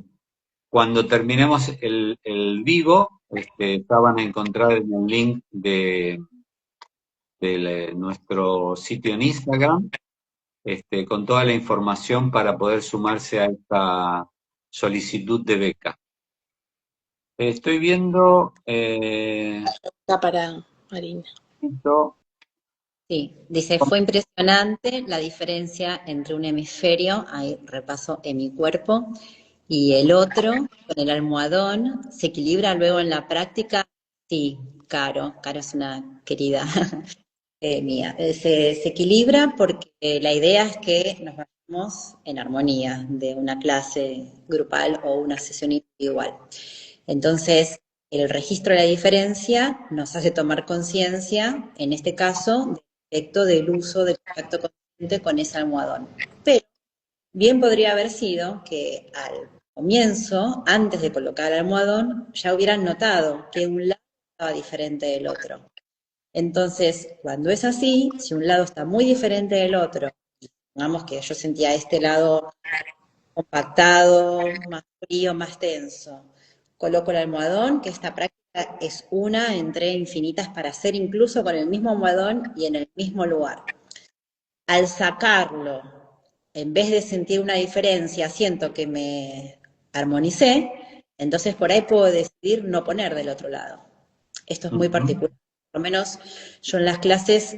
cuando terminemos el vivo, ya van a encontrar en el link de nuestro sitio en Instagram, con toda la información para poder sumarse a esta solicitud de beca. Estoy viendo... Está para Marina. Sí, dice, fue impresionante la diferencia entre un hemisferio, ahí repaso en mi cuerpo, y el otro, con el almohadón, se equilibra luego en la práctica. Sí, Caro es una querida mía. Se equilibra porque la idea es que nos vayamos en armonía de una clase grupal o una sesión individual. Entonces, el registro de la diferencia nos hace tomar conciencia, en este caso, del efecto del uso del contacto consciente con ese almohadón. Pero bien podría haber sido que al comienzo, antes de colocar el almohadón, ya hubieran notado que un lado estaba diferente del otro. Entonces, cuando es así, si un lado está muy diferente del otro, digamos que yo sentía este lado compactado, más frío, más tenso. Coloco el almohadón, que esta práctica es una entre infinitas para hacer incluso con el mismo almohadón y en el mismo lugar. Al sacarlo, en vez de sentir una diferencia, siento que me armonicé, entonces por ahí puedo decidir no poner del otro lado. Esto es muy particular. Por lo menos yo en las clases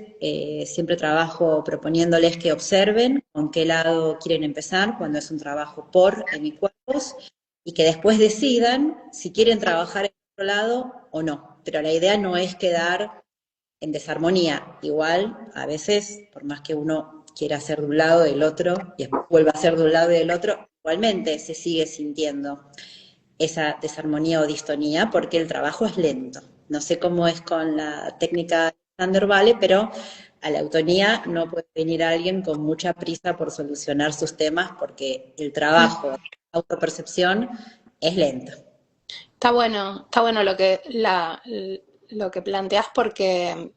siempre trabajo proponiéndoles que observen con qué lado quieren empezar cuando es un trabajo por hemicuerpos y que después decidan si quieren trabajar en otro lado o no. Pero la idea no es quedar en desarmonía. Igual, a veces, por más que uno quiera hacer de un lado del otro y después vuelva a hacer de un lado y del otro, igualmente se sigue sintiendo esa desarmonía o distonía porque el trabajo es lento. No sé cómo es con la técnica Alexander Vale, pero a la autonía no puede venir alguien con mucha prisa por solucionar sus temas porque el trabajo de autopercepción es lento. Está bueno lo que planteas porque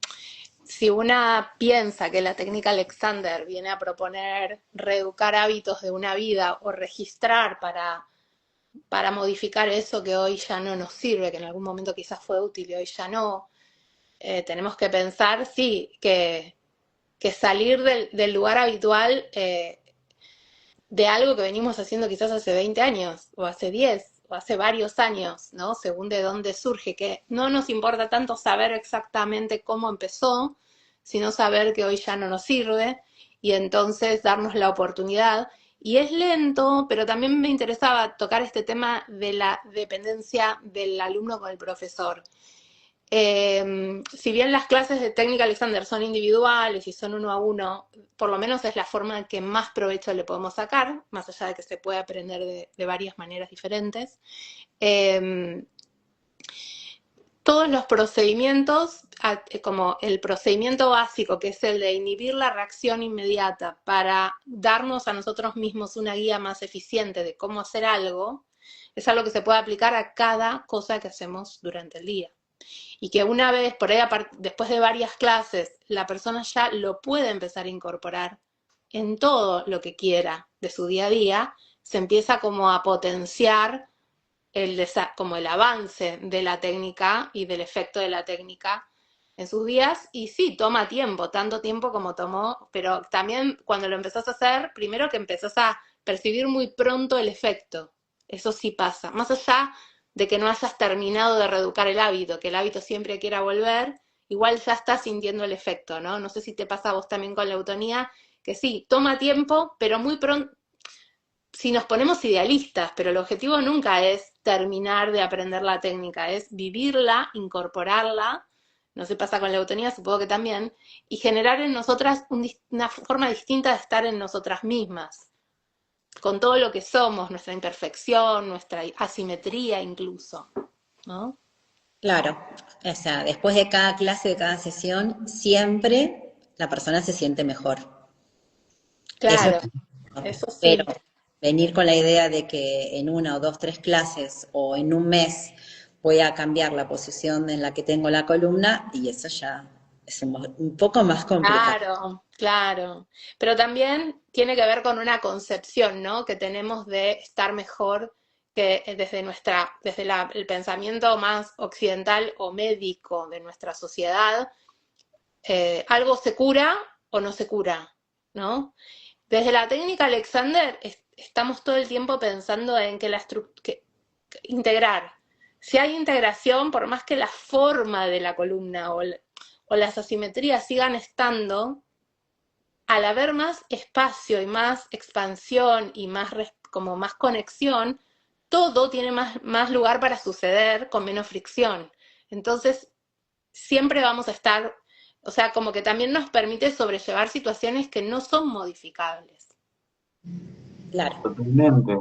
si una piensa que la técnica Alexander viene a proponer reeducar hábitos de una vida o registrar para modificar eso que hoy ya no nos sirve, que en algún momento quizás fue útil y hoy ya no, tenemos que pensar, sí, que salir del lugar habitual de algo que venimos haciendo quizás hace 20 años, o hace 10 o hace varios años, ¿no? Según de dónde surge, que no nos importa tanto saber exactamente cómo empezó, sino saber que hoy ya no nos sirve, y entonces darnos la oportunidad. Y es lento, pero también me interesaba tocar este tema de la dependencia del alumno con el profesor. Si bien las clases de técnica Alexander son individuales y son uno a uno, por lo menos es la forma en que más provecho le podemos sacar, más allá de que se puede aprender de varias maneras diferentes. Eh, Todos los procedimientos, como el procedimiento básico, que es el de inhibir la reacción inmediata para darnos a nosotros mismos una guía más eficiente de cómo hacer algo, es algo que se puede aplicar a cada cosa que hacemos durante el día. Y que una vez, por ahí, después de varias clases, la persona ya lo puede empezar a incorporar en todo lo que quiera de su día a día, se empieza como a potenciar como el avance de la técnica y del efecto de la técnica en sus días. Y sí, toma tiempo, tanto tiempo como tomó, pero también cuando lo empezás a hacer, primero que empezás a percibir muy pronto el efecto. Eso sí pasa. Más allá de que no hayas terminado de reeducar el hábito, que el hábito siempre quiera volver, igual ya estás sintiendo el efecto, ¿no? No sé si te pasa a vos también con la eutonía, que sí, toma tiempo, pero muy pronto, si nos ponemos idealistas, pero el objetivo nunca es terminar de aprender la técnica, es vivirla, incorporarla, no sé, pasa con la eutonía, supongo que también, y generar en nosotras una forma distinta de estar en nosotras mismas, con todo lo que somos, nuestra imperfección, nuestra asimetría incluso, ¿no? Claro, o sea, después de cada clase, de cada sesión, siempre la persona se siente mejor. Eso es Claro, bueno. eso Pero sí. venir con la idea de que en una o dos, tres clases o en un mes voy a cambiar la posición en la que tengo la columna, y eso ya es un poco más complicado. Claro, claro. Pero también tiene que ver con una concepción, ¿no? Que tenemos de estar mejor que desde el pensamiento más occidental o médico de nuestra sociedad. Algo se cura o no se cura, ¿no? Desde la técnica Alexander estamos todo el tiempo pensando en que integrar. Si hay integración, por más que la forma de la columna o las asimetrías sigan estando, al haber más espacio y más expansión y como más conexión, todo tiene más lugar para suceder con menos fricción. Entonces, siempre vamos a estar, o sea, como que también nos permite sobrellevar situaciones que no son modificables. Claro, Totalmente.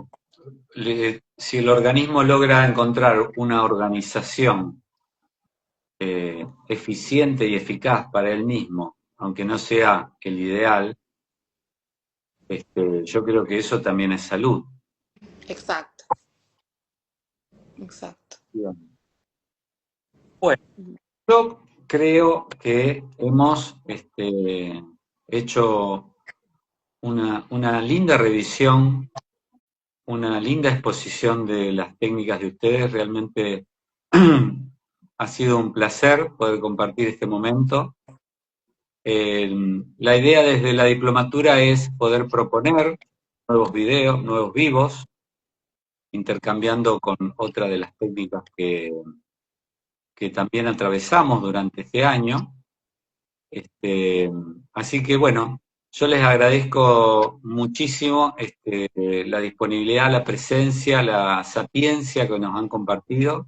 Si el organismo logra encontrar una organización eficiente y eficaz para él mismo, aunque no sea el ideal, yo creo que eso también es salud. Exacto, exacto. Bien. Bueno, yo creo que hemos hecho una linda revisión una linda exposición de las técnicas de ustedes. Realmente ha sido un placer poder compartir este momento. La idea desde la diplomatura es poder proponer nuevos videos, nuevos vivos, intercambiando con otra de las técnicas que también atravesamos durante este año. Así que bueno, yo les agradezco muchísimo la disponibilidad, la presencia, la sapiencia que nos han compartido.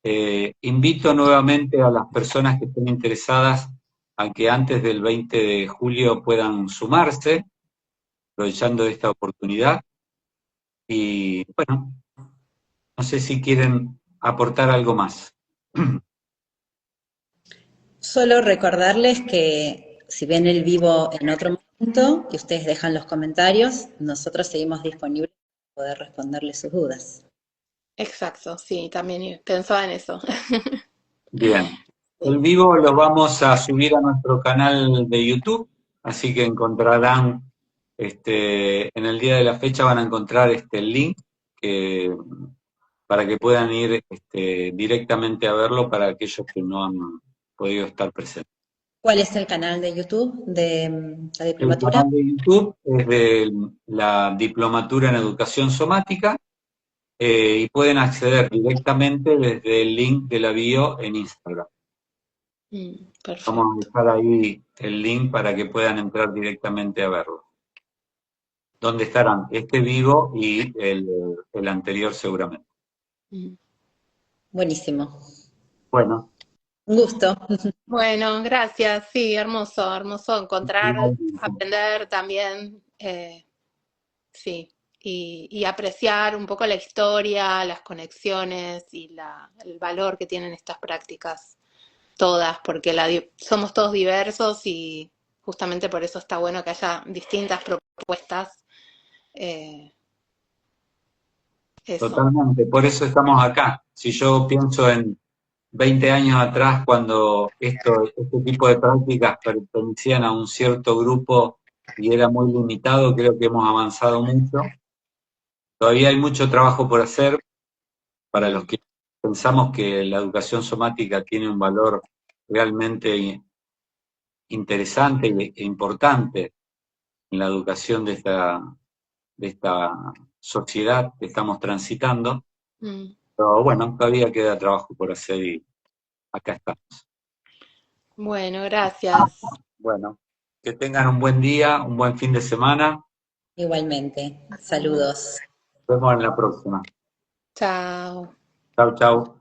Invito nuevamente a las personas que estén interesadas a que antes del 20 de julio puedan sumarse, aprovechando esta oportunidad. Y bueno, no sé si quieren aportar algo más. Solo recordarles que si ven el vivo en otro momento y ustedes dejan los comentarios, nosotros seguimos disponibles para poder responderles sus dudas. Exacto, sí, también pensaba en eso. Bien. El vivo lo vamos a subir a nuestro canal de YouTube, así que encontrarán, en el día de la fecha van a encontrar el link para que puedan ir directamente a verlo para aquellos que no han podido estar presentes. ¿Cuál es el canal de YouTube de la El diplomatura? canal de YouTube es de la Diplomatura en Educación Somática y pueden acceder directamente desde el link de la bio en Instagram. Perfecto. Vamos a dejar ahí el link para que puedan entrar directamente a verlo. ¿Dónde estarán? Este vivo y el anterior seguramente. Buenísimo. Bueno. Un gusto. Bueno, gracias. Sí, hermoso, hermoso encontrar, aprender también, sí, y apreciar un poco la historia, las conexiones y el valor que tienen estas prácticas todas, porque somos todos diversos y justamente por eso está bueno que haya distintas propuestas. Eso. Totalmente, por eso estamos acá. Si yo pienso en 20 años atrás, cuando este tipo de prácticas pertenecían a un cierto grupo y era muy limitado, creo que hemos avanzado mucho. Todavía hay mucho trabajo por hacer para los que pensamos que la educación somática tiene un valor realmente interesante e importante en la educación de esta sociedad que estamos transitando. Pero bueno, todavía queda trabajo por hacer y acá estamos. Bueno, gracias. Bueno, que tengan un buen día, un buen fin de semana. Igualmente. Saludos. Nos vemos en la próxima. Chao. Chau, chau.